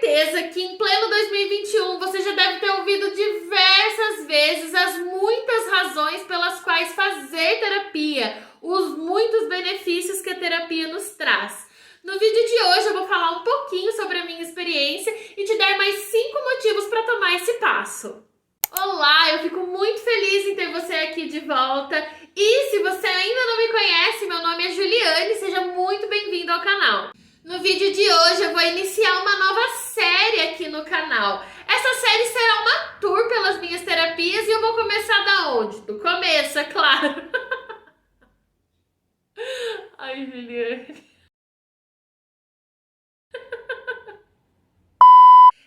certeza que em pleno 2021 você já deve ter ouvido diversas vezes as muitas razões pelas quais fazer terapia, os muitos benefícios que a terapia nos traz. No vídeo de hoje eu vou falar um pouquinho sobre a minha experiência e te dar mais 5 motivos para tomar esse passo. Olá, eu fico muito feliz em ter você aqui de volta. E se você ainda não me conhece, meu nome é Juliane, seja muito bem-vindo ao canal. No vídeo de hoje eu vou iniciar uma nova série aqui no canal. Essa série será uma tour pelas minhas terapias e eu vou começar da onde? Do começo, é claro. Ai, Juliane.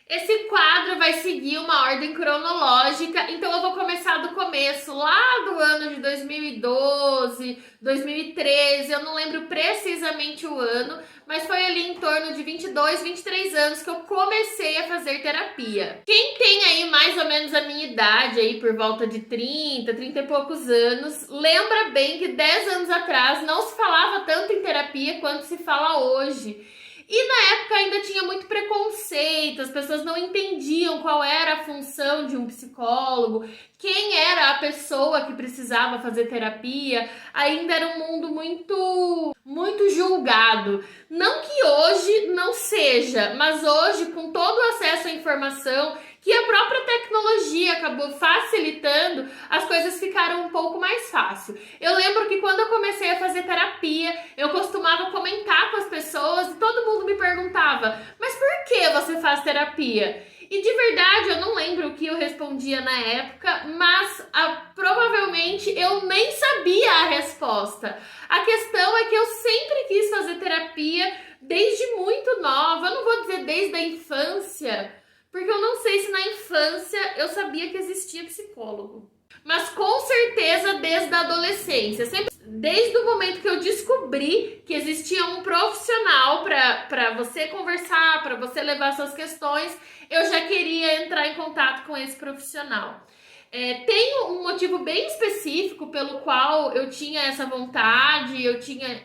Esse quadro vai seguir uma ordem cronológica, então eu vou começar do começo, lá do ano de 2012, 2013, eu não lembro precisamente o ano, mas foi ali em torno de 22, 23 anos que eu comecei a fazer terapia. Quem tem aí mais ou menos a minha idade, aí por volta de 30 e poucos anos, lembra bem que 10 anos atrás não se falava tanto em terapia quanto se fala hoje. E na época ainda tinha muito preconceito, as pessoas não entendiam qual era a função de um psicólogo, quem era a pessoa que precisava fazer terapia, ainda era um mundo muito julgado. Não que hoje não seja, mas hoje, com todo o acesso à informação, que a própria tecnologia acabou facilitando, as coisas ficaram um pouco mais fácil. Eu lembro que quando eu comecei a fazer terapia, eu costumava comentar com as pessoas e todo mundo me perguntava: mas por que você faz terapia? E de verdade eu não lembro o que eu respondia na época, mas provavelmente eu nem sabia a resposta. A questão é que eu sempre quis fazer terapia desde muito nova, eu não vou dizer desde a infância, porque eu não sei se na infância eu sabia que existia psicólogo. Mas com certeza desde a adolescência. Desde o momento que eu descobri que existia um profissional para você conversar, para você levar suas questões, eu já queria entrar em contato com esse profissional. Tem um motivo bem específico pelo qual eu tinha essa vontade, eu tinha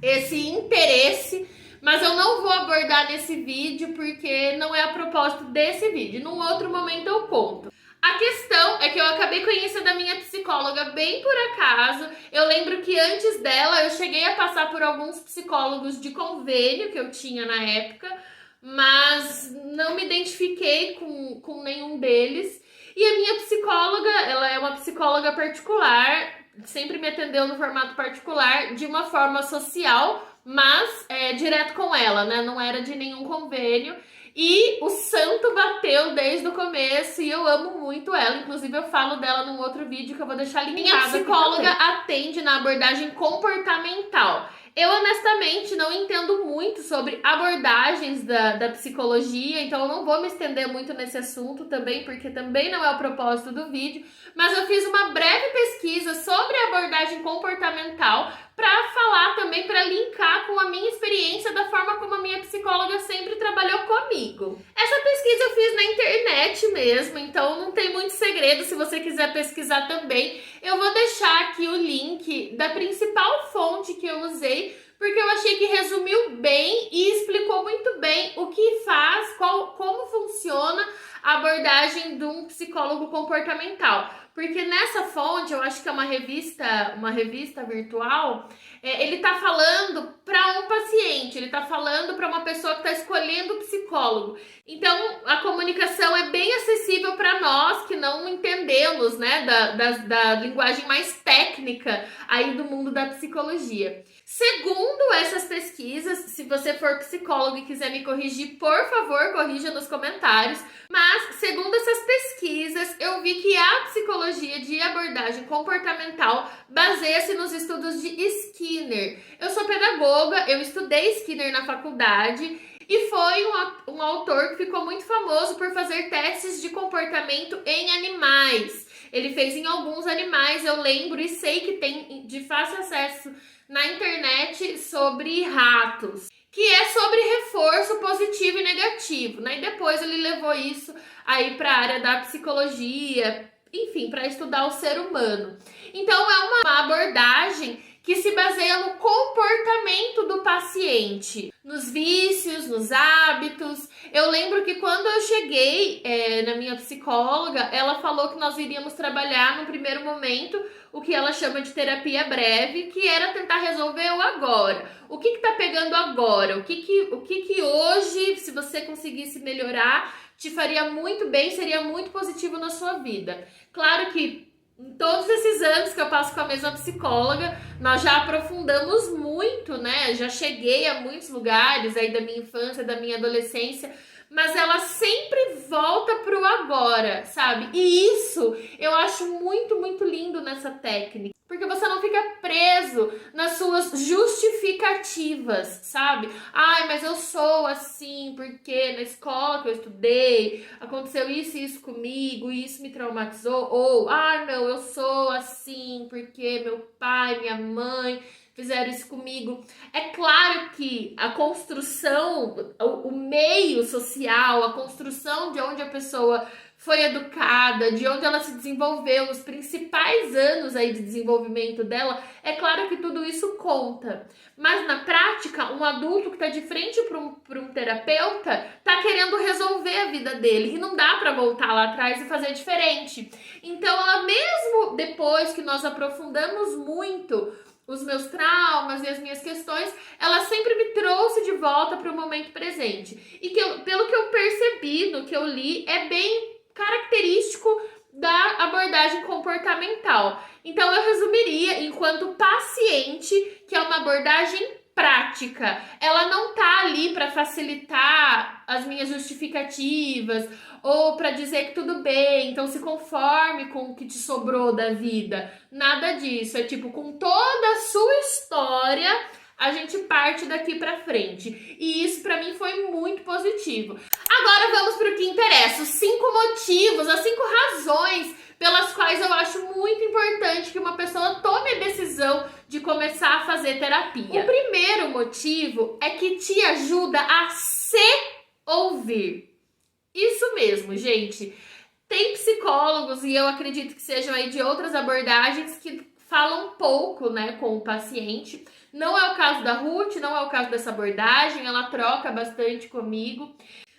esse interesse, mas eu não vou abordar nesse vídeo porque não é a propósito desse vídeo. Num outro momento eu conto. A questão é que eu acabei conhecendo a minha psicóloga bem por acaso. Eu lembro que antes dela eu cheguei a passar por alguns psicólogos de convênio que eu tinha na época, mas não me identifiquei com nenhum deles. E a minha psicóloga, ela é uma psicóloga particular, sempre me atendeu no formato particular, de uma forma social, mas direto com ela, né? Não era de nenhum convênio. E o santo bateu desde o começo e eu amo muito ela. Inclusive eu falo dela num outro vídeo que eu vou deixar linkado. Minha psicóloga atende na abordagem comportamental. Eu honestamente não entendo muito sobre abordagens da psicologia, então eu não vou me estender muito nesse assunto também, porque também não é o propósito do vídeo, mas eu fiz uma breve pesquisa sobre a abordagem comportamental para falar também, para linkar com a minha experiência da forma como a minha psicóloga sempre trabalhou comigo. Essa pesquisa eu fiz na internet mesmo, então não tem muito segredo. Se você quiser pesquisar também, eu vou deixar aqui o link da principal fonte que eu usei, porque eu achei que resumiu bem e explicou muito bem o que faz, como funciona a abordagem de um psicólogo comportamental. Porque nessa fonte, eu acho que é uma revista virtual, ele tá falando para um paciente, ele tá falando para uma pessoa que tá escolhendo o psicólogo. Então, a comunicação é bem acessível para nós que não entendemos, né, da linguagem mais técnica aí do mundo da psicologia. Segundo essas pesquisas, se você for psicólogo e quiser me corrigir, por favor, corrija nos comentários. Mas, segundo essas pesquisas, eu vi que a psicologia de abordagem comportamental baseia-se nos estudos de Skinner. Eu sou pedagoga, eu estudei Skinner na faculdade e foi um autor que ficou muito famoso por fazer testes de comportamento em animais. Ele fez em alguns animais, eu lembro e sei que tem de fácil acesso na internet sobre ratos, que é sobre reforço positivo e negativo, né? E depois ele levou isso aí para a área da psicologia, enfim, para estudar o ser humano. Então é uma abordagem que se baseia no comportamento do paciente. nos vícios, nos hábitos. Eu lembro que quando eu cheguei na minha psicóloga, ela falou que nós iríamos trabalhar no primeiro momento o que ela chama de terapia breve, que era tentar resolver o agora. O que tá pegando agora? O que hoje, se você conseguisse melhorar, te faria muito bem, seria muito positivo na sua vida. Claro que em todos esses anos que eu passo com a mesma psicóloga, nós já aprofundamos muito, né? Já cheguei a muitos lugares aí da minha infância, da minha adolescência, mas ela sempre volta pro agora, sabe? E isso eu acho muito, muito lindo nessa técnica. Porque você não fica preso nas suas justificativas, sabe? Ai, mas eu sou assim porque na escola que eu estudei aconteceu isso e isso comigo e isso me traumatizou. Ou, não, eu sou assim porque meu pai, minha mãe fizeram isso comigo. É claro que a construção, o meio social, a construção de onde a pessoa foi educada, de onde ela se desenvolveu, nos principais anos aí de desenvolvimento dela, é claro que tudo isso conta. Mas na prática, um adulto que está de frente para um terapeuta está querendo resolver a vida dele e não dá para voltar lá atrás e fazer diferente. Então, ela mesmo depois que nós aprofundamos muito os meus traumas e as minhas questões, ela sempre me trouxe de volta para o momento presente. E pelo que eu percebi, no que eu li, é bem característico da abordagem comportamental. Então, eu resumiria enquanto paciente, que é uma abordagem prática. Ela não tá ali para facilitar as minhas justificativas ou para dizer que tudo bem, então se conforme com o que te sobrou da vida. Nada disso. É tipo, com toda a sua história, a gente parte daqui pra frente. E isso pra mim foi muito positivo. Agora vamos pro que interessa. Os 5 motivos, as 5 razões pelas quais eu acho muito importante que uma pessoa tome a decisão de começar a fazer terapia. O primeiro motivo é que te ajuda a se ouvir. Isso mesmo, gente. Tem psicólogos, e eu acredito que sejam aí de outras abordagens, que falam pouco, né, com o paciente. Não é o caso da Ruth, não é o caso dessa abordagem, ela troca bastante comigo.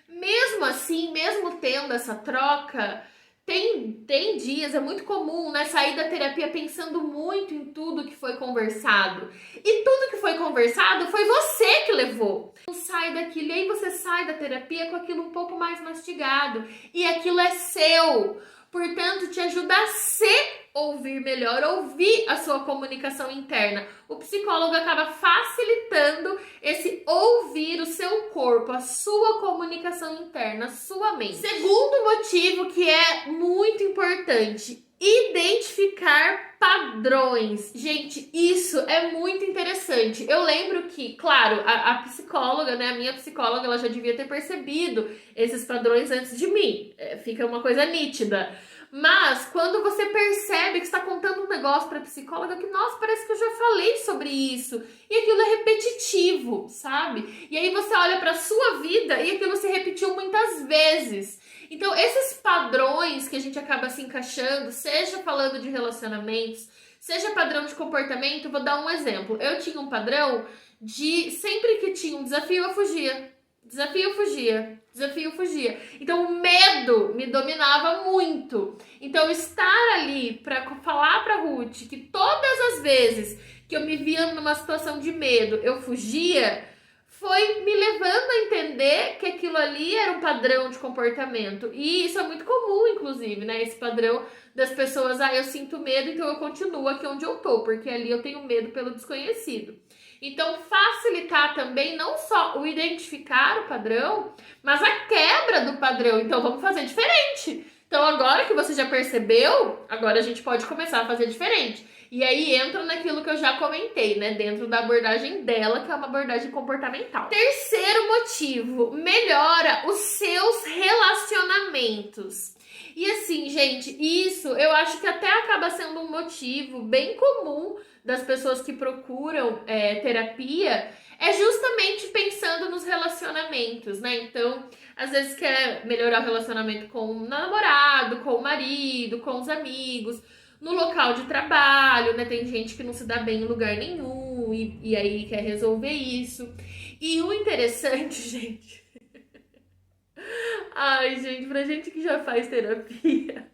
Mesmo assim, mesmo tendo essa troca, tem dias, é muito comum, né, sair da terapia pensando muito em tudo que foi conversado. E tudo que foi conversado foi você que levou. Sai daquilo, e aí você sai da terapia com aquilo um pouco mais mastigado. E aquilo é seu. Portanto, te ajuda a se ouvir melhor, ouvir a sua comunicação interna. O psicólogo acaba facilitando esse ouvir o seu corpo, a sua comunicação interna, a sua mente. Segundo motivo que é muito importante, identificar padrões. Gente, isso é muito interessante. Eu lembro que, claro, a psicóloga, né, a minha psicóloga, ela já devia ter percebido esses padrões antes de mim. Fica uma coisa nítida. Mas quando você percebe que está contando um negócio para a psicóloga que, nossa, parece que eu já falei sobre isso, e aquilo é repetitivo, sabe? E aí você olha para sua vida e aquilo se repetiu muitas vezes. Então, esses padrões que a gente acaba se encaixando, seja falando de relacionamentos, seja padrão de comportamento, vou dar um exemplo. Eu tinha um padrão de sempre que tinha um desafio, eu fugia. Desafio, fugia. Desafio, fugia. Então, o medo me dominava muito. Então, estar ali para falar para Ruth que todas as vezes que eu me via numa situação de medo, eu fugia, foi me levando a entender que aquilo ali era um padrão de comportamento. E isso é muito comum, inclusive, né? Esse padrão das pessoas, eu sinto medo, então eu continuo aqui onde eu tô, porque ali eu tenho medo pelo desconhecido. Então, facilitar também não só o identificar o padrão, mas a quebra do padrão. Então, vamos fazer diferente. Então, agora que você já percebeu, agora a gente pode começar a fazer diferente. E aí entra naquilo que eu já comentei, né? Dentro da abordagem dela, que é uma abordagem comportamental. Terceiro motivo, melhora os seus relacionamentos. E assim, gente, isso eu acho que até acaba sendo um motivo bem comum das pessoas que procuram terapia, é justamente pensando nos relacionamentos, né? Então, às vezes quer melhorar o relacionamento com o namorado, com o marido, com os amigos, no local de trabalho, né? Tem gente que não se dá bem em lugar nenhum e aí quer resolver isso. E o interessante, gente... Ai, gente, pra gente que já faz terapia,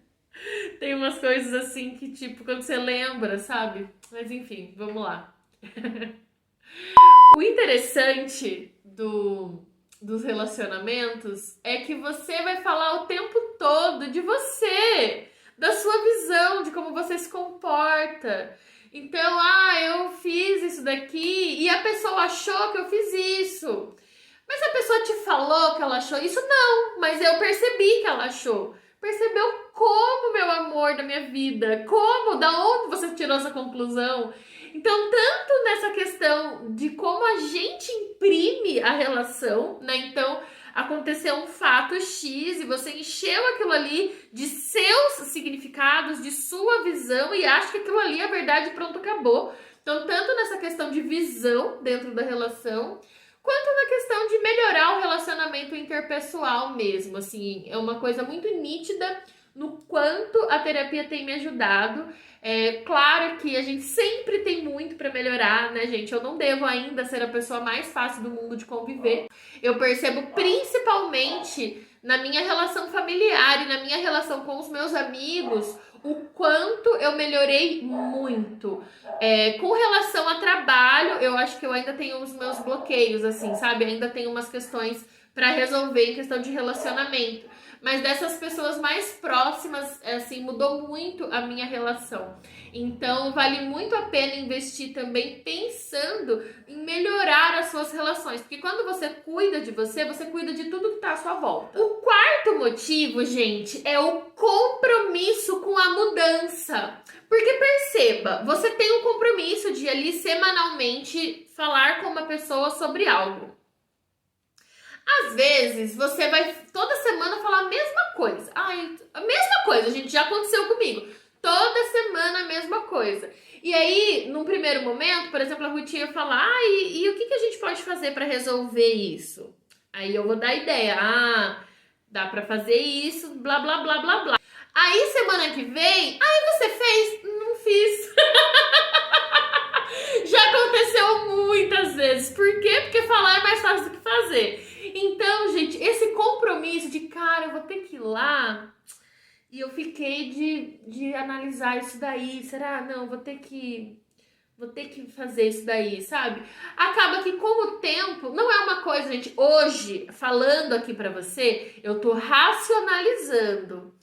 tem umas coisas assim que, tipo, quando você lembra, sabe? Mas enfim, vamos lá. O interessante dos relacionamentos é que você vai falar o tempo todo de você, da sua visão, de como você se comporta. Então, eu fiz isso daqui e a pessoa achou que eu fiz isso. Mas a pessoa te falou que ela achou isso? Não, mas eu percebi que ela achou. Percebeu como, meu amor da minha vida? Como? Da onde você tirou essa conclusão? Então, tanto nessa questão de como a gente imprime a relação, né? Então, aconteceu um fato X e você encheu aquilo ali de seus significados, de sua visão e acha que aquilo ali é verdade e pronto, acabou. Então, tanto nessa questão de visão dentro da relação, quanto na questão de melhorar o relacionamento interpessoal mesmo, assim, é uma coisa muito nítida no quanto a terapia tem me ajudado. É claro que a gente sempre tem muito para melhorar, né, gente? Eu não devo ainda ser a pessoa mais fácil do mundo de conviver. Eu percebo principalmente na minha relação familiar e na minha relação com os meus amigos o quanto eu melhorei muito. Com relação a trabalho, eu acho que eu ainda tenho os meus bloqueios, assim, sabe? Ainda tenho umas questões para resolver em questão de relacionamento. Mas dessas pessoas mais próximas, assim, mudou muito a minha relação. Então, vale muito a pena investir também pensando em melhorar as suas relações. Porque quando você cuida de você cuida de tudo que tá à sua volta. O quarto motivo, gente, é o compromisso com a mudança. Porque perceba, você tem um compromisso de ali semanalmente falar com uma pessoa sobre algo. Às vezes, você vai toda semana falar a mesma coisa. A mesma coisa, gente, já aconteceu comigo. Toda semana a mesma coisa. E aí, num primeiro momento, por exemplo, a Ruth ia falar, e o que a gente pode fazer para resolver isso? Aí eu vou dar ideia. Dá para fazer isso, blá, blá, blá, blá, blá. Aí, semana que vem, você fez? Não fiz. Já aconteceu muitas vezes. Por quê? Porque falar é mais fácil do que fazer. Então, gente, esse compromisso de, cara, eu vou ter que ir lá e eu fiquei de analisar isso daí. Será? Não, vou ter que fazer isso daí, sabe? Acaba que com o tempo, não é uma coisa, gente, hoje, falando aqui pra você, eu tô racionalizando.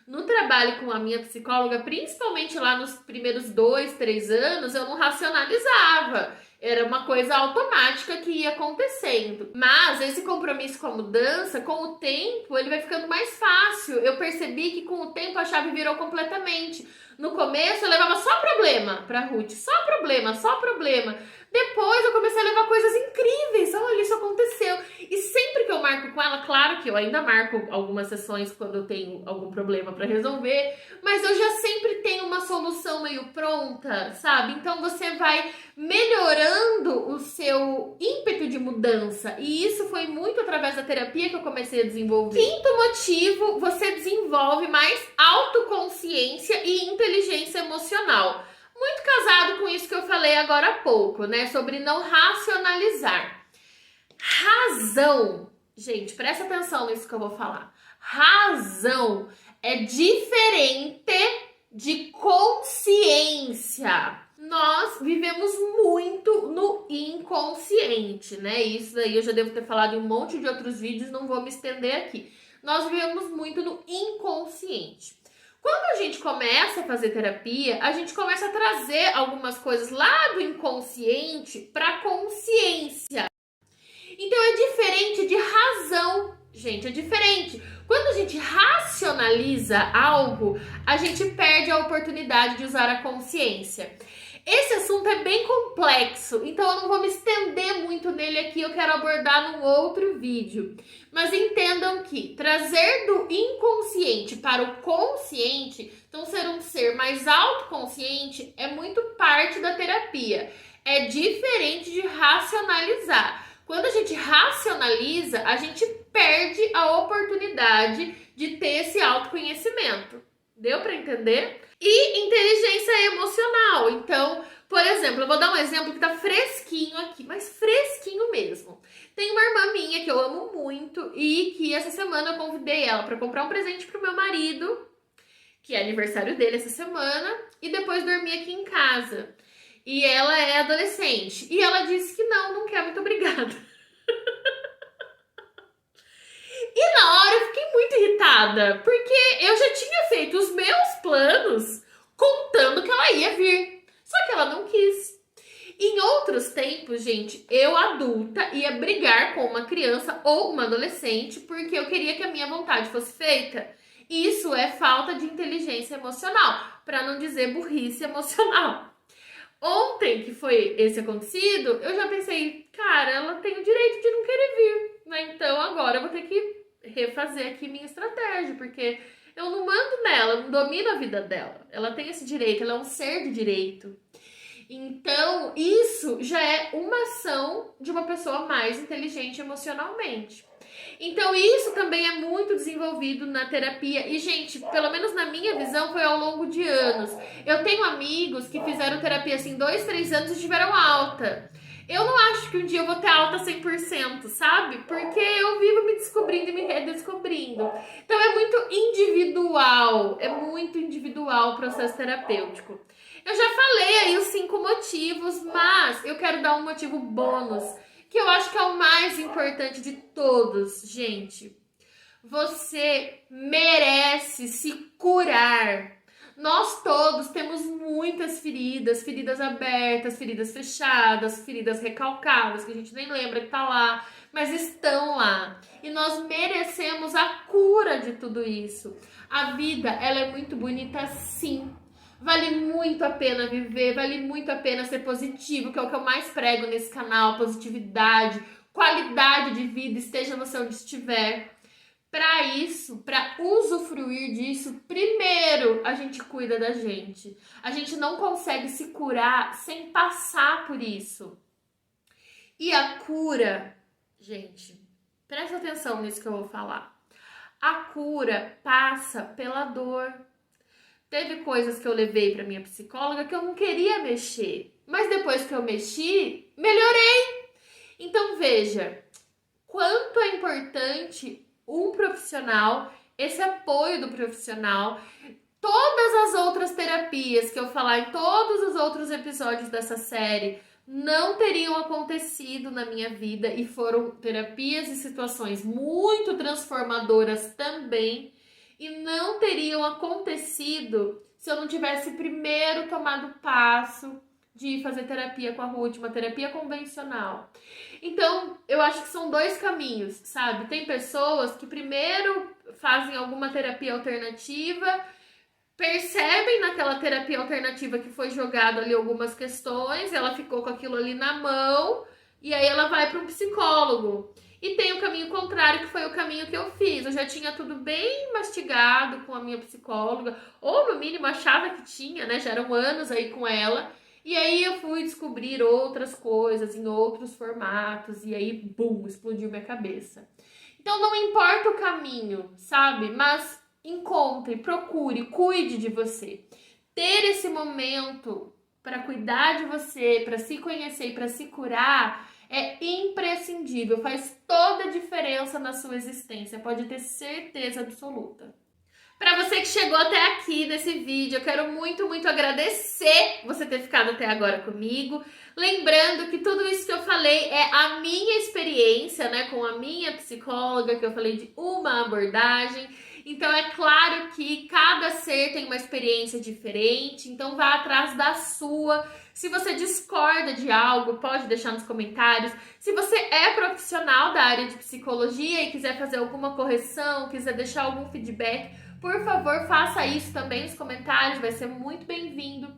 No trabalho com a minha psicóloga, principalmente lá nos primeiros 2, 3 anos, eu não racionalizava. Era uma coisa automática que ia acontecendo. Mas esse compromisso com a mudança, com o tempo, ele vai ficando mais fácil. Eu percebi que com o tempo a chave virou completamente. No começo eu levava só problema pra Ruth, só problema, só problema. Depois eu comecei a levar coisas incríveis. Olha, isso aconteceu. E sempre que eu marco com ela, claro que eu ainda marco algumas sessões quando eu tenho algum problema pra resolver, mas eu já sempre tenho uma solução meio pronta, sabe? Então você vai melhorando o seu ímpeto de mudança. E isso foi muito através da terapia que eu comecei a desenvolver. Quinto motivo, você desenvolve mais autoconsciência e inteligência emocional. Muito casado com isso que eu falei agora há pouco, né? Sobre não racionalizar. Razão, gente, presta atenção nisso que eu vou falar. Razão é diferente de consciência. Nós vivemos muito no inconsciente, né? Isso daí eu já devo ter falado em um monte de outros vídeos, não vou me estender aqui. Nós vivemos muito no inconsciente. Quando a gente começa a fazer terapia, a gente começa a trazer algumas coisas lá do inconsciente para a consciência. Então é diferente de razão, gente, é diferente. Quando a gente racionaliza algo, a gente perde a oportunidade de usar a consciência. Esse assunto é bem complexo, então eu não vou me estender muito nele aqui, eu quero abordar num outro vídeo. Mas entendam que trazer do inconsciente para o consciente, então ser um ser mais autoconsciente, é muito parte da terapia. É diferente de racionalizar. Quando a gente racionaliza, a gente perde a oportunidade de ter esse autoconhecimento. Deu para entender? E inteligência emocional. Então, por exemplo, eu vou dar um exemplo que tá fresquinho aqui, mas fresquinho mesmo. Tem uma irmã minha que eu amo muito e que essa semana eu convidei ela para comprar um presente pro meu marido, que é aniversário dele essa semana, e depois dormir aqui em casa. E ela é adolescente. E ela disse que não quer, muito obrigada. E na hora eu fiquei muito irritada, porque eu já tinha feito os meus planos contando que ela ia vir. Só que ela não quis. Em outros tempos, gente, eu adulta ia brigar com uma criança ou uma adolescente porque eu queria que a minha vontade fosse feita. Isso é falta de inteligência emocional, para não dizer burrice emocional. Ontem, que foi esse acontecido, eu já pensei, cara, ela tem o direito de não querer vir, né? Então agora eu vou ter que refazer aqui minha estratégia, porque eu não mando nela, eu não domino a vida dela. Ela tem esse direito, ela é um ser de direito. Então, isso já é uma ação de uma pessoa mais inteligente emocionalmente. Então, isso também é muito desenvolvido na terapia. E, gente, pelo menos na minha visão, foi ao longo de anos. Eu tenho amigos que fizeram terapia, assim, 2, 3 anos e tiveram alta. Eu não acho que um dia eu vou ter alta 100%, sabe? Porque eu vivo me descobrindo e me redescobrindo. Então, é muito individual o processo terapêutico. Eu já falei aí os 5 motivos, mas eu quero dar um motivo bônus, que eu acho que é o mais importante de todos, gente. Você merece se curar. Nós todos temos muitas feridas, feridas abertas, feridas fechadas, feridas recalcadas, que a gente nem lembra que tá lá, mas estão lá. E nós merecemos a cura de tudo isso. A vida, ela é muito bonita sim. Vale muito a pena viver, vale muito a pena ser positivo, que é o que eu mais prego nesse canal, positividade, qualidade de vida, esteja você onde estiver. Para isso, para usufruir disso, primeiro a gente cuida da gente. A gente não consegue se curar sem passar por isso. E a cura, gente, presta atenção nisso que eu vou falar. A cura passa pela dor. Teve coisas que eu levei para minha psicóloga que eu não queria mexer, mas depois que eu mexi, melhorei. Então veja, quanto é importante um profissional, esse apoio do profissional, todas as outras terapias que eu falar em todos os outros episódios dessa série não teriam acontecido na minha vida e foram terapias e situações muito transformadoras também. E não teriam acontecido se eu não tivesse primeiro tomado o passo de fazer terapia com a Ruth, uma terapia convencional. Então, eu acho que são 2 caminhos, sabe? Tem pessoas que primeiro fazem alguma terapia alternativa, percebem naquela terapia alternativa que foi jogado ali algumas questões, ela ficou com aquilo ali na mão, e aí ela vai para um psicólogo. E tem o caminho contrário, que foi o caminho que eu fiz. Eu já tinha tudo bem mastigado com a minha psicóloga, ou no mínimo achava que tinha, né? Já eram anos aí com ela. E aí eu fui descobrir outras coisas em outros formatos, e aí, bum, explodiu minha cabeça. Então não importa o caminho, sabe? Mas encontre, procure, cuide de você. Ter esse momento para cuidar de você, para se conhecer e para se curar é imprescindível, faz toda a diferença na sua existência, pode ter certeza absoluta. Para você que chegou até aqui nesse vídeo, eu quero muito, muito agradecer você ter ficado até agora comigo. Lembrando que tudo isso que eu falei é a minha experiência, né, com a minha psicóloga, que eu falei de uma abordagem. Então é claro que cada ser tem uma experiência diferente, então vá atrás da sua. Se você discorda de algo, pode deixar nos comentários. Se você é profissional da área de psicologia e quiser fazer alguma correção, quiser deixar algum feedback, por favor, faça isso também nos comentários, vai ser muito bem-vindo.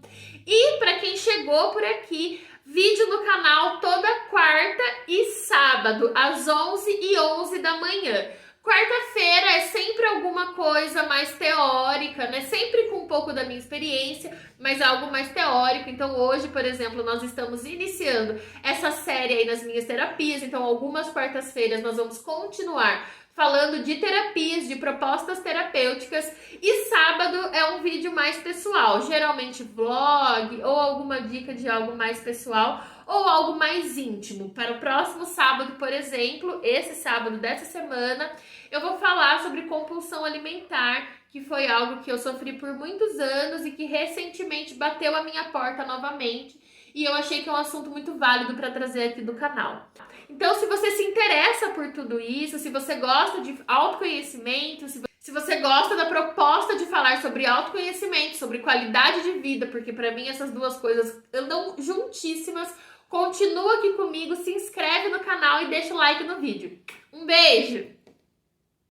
E para quem chegou por aqui, vídeo no canal toda quarta e sábado, às 11h11 da manhã. Quarta-feira é sempre alguma coisa mais teórica, né? Sempre com um pouco da minha experiência, mas algo mais teórico. Então hoje, por exemplo, nós estamos iniciando essa série aí nas minhas terapias. Então algumas quartas-feiras nós vamos continuar falando de terapias, de propostas terapêuticas, e sábado é um vídeo mais pessoal, geralmente vlog ou alguma dica de algo mais pessoal, ou algo mais íntimo. Para o próximo sábado, por exemplo, esse sábado dessa semana, eu vou falar sobre compulsão alimentar, que foi algo que eu sofri por muitos anos e que recentemente bateu a minha porta novamente. E eu achei que é um assunto muito válido para trazer aqui do canal. Então, se você se interessa por tudo isso, se você gosta de autoconhecimento, se você gosta da proposta de falar sobre autoconhecimento, sobre qualidade de vida, porque para mim essas duas coisas andam juntíssimas, continua aqui comigo, se inscreve no canal e deixa o like no vídeo. Um beijo!